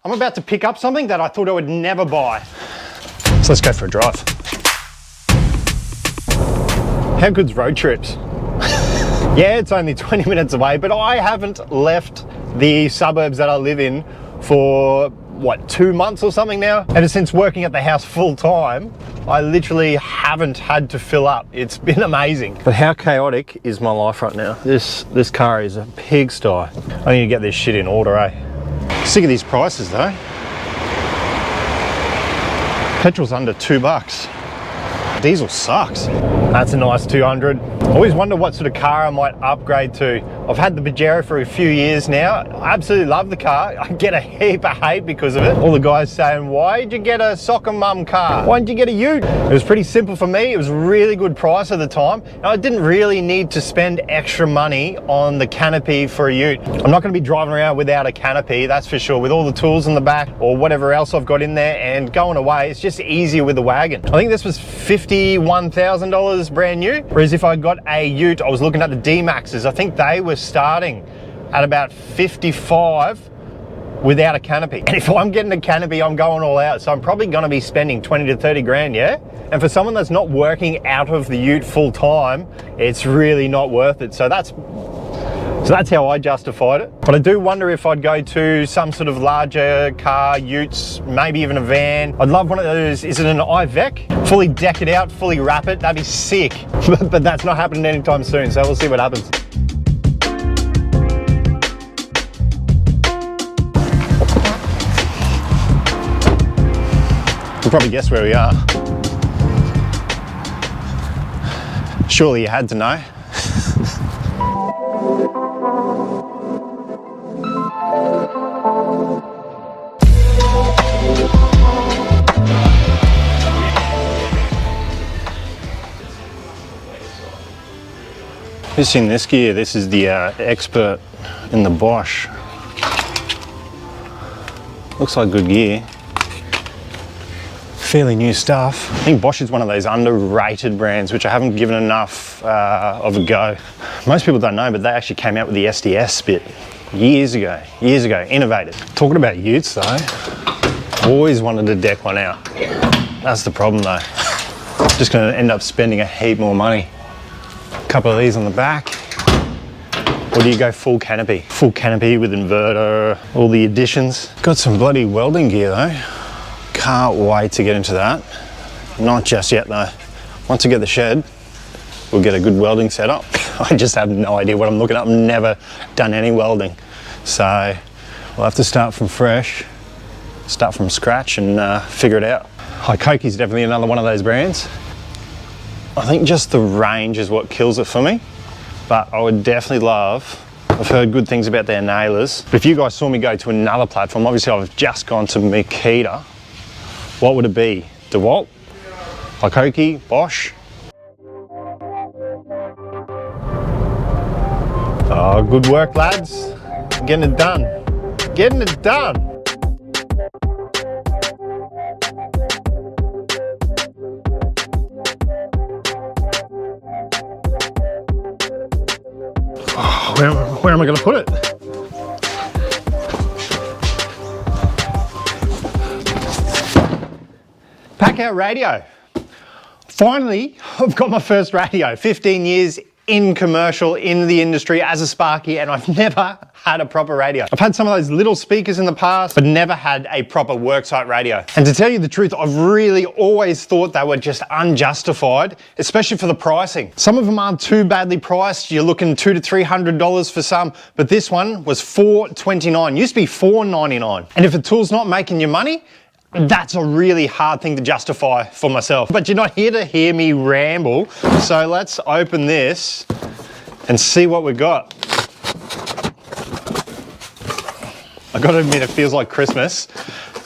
I'm about to pick up something that I thought I would never buy. So let's go for a drive. How good's road trips? Yeah, it's only 20 minutes away, but I haven't left the suburbs that I live in for, what, 2 months or something now? Ever since working at the house full time, I literally haven't had to fill up. It's been amazing. But how chaotic is my life right now? This car is a pigsty. I need to get this shit in order, eh? Sick of these prices though. Petrol's under $2. Diesel sucks. That's a nice 200. I always wonder what sort of car I might upgrade to. I've had the Pajero for a few years now. I absolutely love the car. I get a heap of hate because of it. All the guys saying, why did you get a soccer mum car? Why didn't you get a ute? It was pretty simple for me. It was a really good price at the time. And I didn't really need to spend extra money on the canopy for a ute. I'm not gonna be driving around without a canopy, that's for sure. With all the tools in the back or whatever else I've got in there and going away, it's just easier with the wagon. I think this was $51,000 brand new. Whereas if I got a ute, I was looking at the D-Maxes, I think they were starting at about 55 without a canopy. And if I'm getting a canopy, I'm going all out. So I'm probably gonna be spending 20 to 30 grand, yeah? And for someone that's not working out of the ute full time, it's really not worth it. So that's how I justified it. But I do wonder if I'd go to some sort of larger car, utes, maybe even a van. I'd love one of those, is it an Iveco? Fully deck it out, fully wrap it, that'd be sick. But that's not happening anytime soon, so we'll see what happens. You can probably guess where we are. Surely you had to know. Have you seen this gear? This is the Expert in the Bosch. Looks like good gear. Fairly new stuff. I think Bosch is one of those underrated brands which I haven't given enough of a go. Most people don't know, but they actually came out with the SDS bit years ago, innovated. Talking about utes though, always wanted to deck one out. That's the problem though. Just gonna end up spending a heap more money. A couple of these on the back. Or do you go full canopy? Full canopy with inverter, all the additions. Got some bloody welding gear though. Can't wait to get into that. Not just yet though. Once I get the shed, we'll get a good welding setup. I just have no idea what I'm looking at. I've never done any welding. So we'll have to start from fresh, start from scratch and figure it out. Koki's definitely another one of those brands. I think just the range is what kills it for me. But I would definitely love, I've heard good things about their nailers. But if you guys saw me go to another platform, obviously I've just gone to Makita. What would it be? DeWalt? Koki? Bosch? Oh, good work, lads. Getting it done. Getting it done. Oh, where am I going to put it? Packout radio. Finally, I've got my first radio. 15 years in commercial, in the industry as a Sparky, and I've never had a proper radio. I've had some of those little speakers in the past, but never had a proper worksite radio. And to tell you the truth, I've really always thought they were just unjustified, especially for the pricing. Some of them aren't too badly priced. You're looking $200 to $300 for some, but this one was $429. Used to be $499. And if a tool's not making you money, that's a really hard thing to justify for myself. But you're not here to hear me ramble, so let's open this and see what we've got. I gotta admit, it feels like Christmas.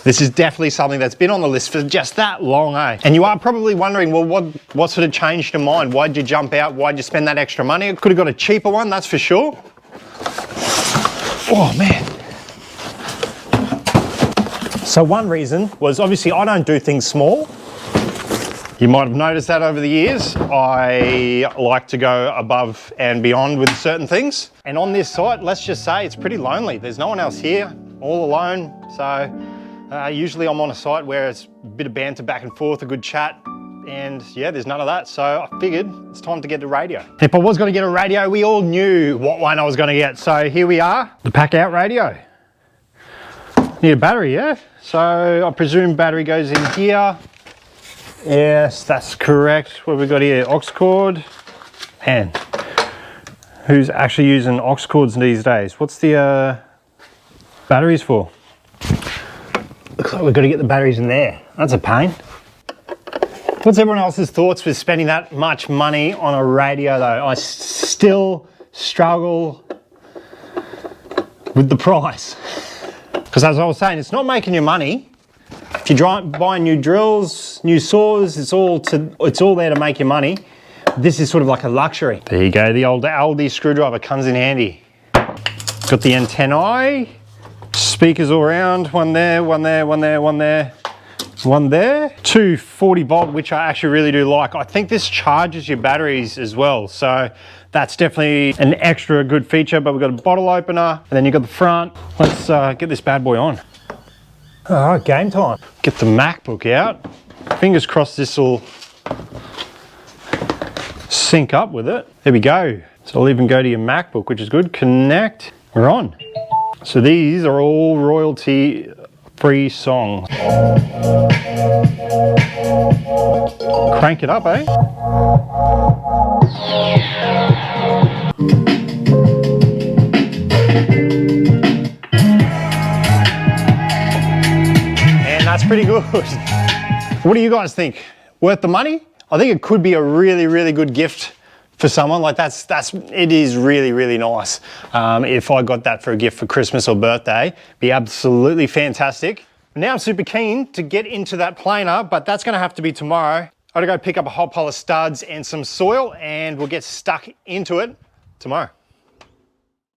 This is definitely something that's been on the list for just that long, eh? And you are probably wondering, well, what sort of changed your mind? Why'd you jump out? Why'd you spend that extra money? I could have got a cheaper one, that's for sure. Oh man. So one reason was obviously I don't do things small. You might have noticed that over the years. I like to go above and beyond with certain things. And on this site, let's just say it's pretty lonely. There's no one else here, all alone. So Usually I'm on a site where it's a bit of banter back and forth, a good chat, and yeah, there's none of that. So I figured it's time to get the radio. If I was gonna get a radio, we all knew what one I was gonna get. So here we are, the packout radio. Need a battery, yeah? So I presume battery goes in here. Yes, that's correct. What have we got here? Aux cord. Man, who's actually using aux cords these days? What's the batteries for? Looks like we've got to get the batteries in there. That's a pain. What's everyone else's thoughts with spending that much money on a radio though? I still struggle with the price. Because as I was saying, it's not making you money. If you're buying new drills, new saws, it's all there to make you money. This is sort of like a luxury. There you go, the old Aldi screwdriver comes in handy. Got the antennae, speakers all around, one there, one there, one there, one there. One there, 240 volt, which I actually really do like. I think this charges your batteries as well, so that's definitely an extra good feature. But we've got a bottle opener, and then you've got the front. Let's get this bad boy on. All right, game time. Get the MacBook out. Fingers crossed this will sync up with it. There we go. So I'll even go to your MacBook, which is good. Connect, we're on. So these are all royalty free songs. Crank it up, eh? And that's pretty good. What do you guys think? Worth the money? I think it could be a really, really good gift for someone. Like it is really, really nice. If I got that for a gift for Christmas or birthday, be absolutely fantastic. Now I'm super keen to get into that planer, but that's gonna have to be tomorrow. I gotta go pick up a whole pile of studs and some soil, and we'll get stuck into it tomorrow.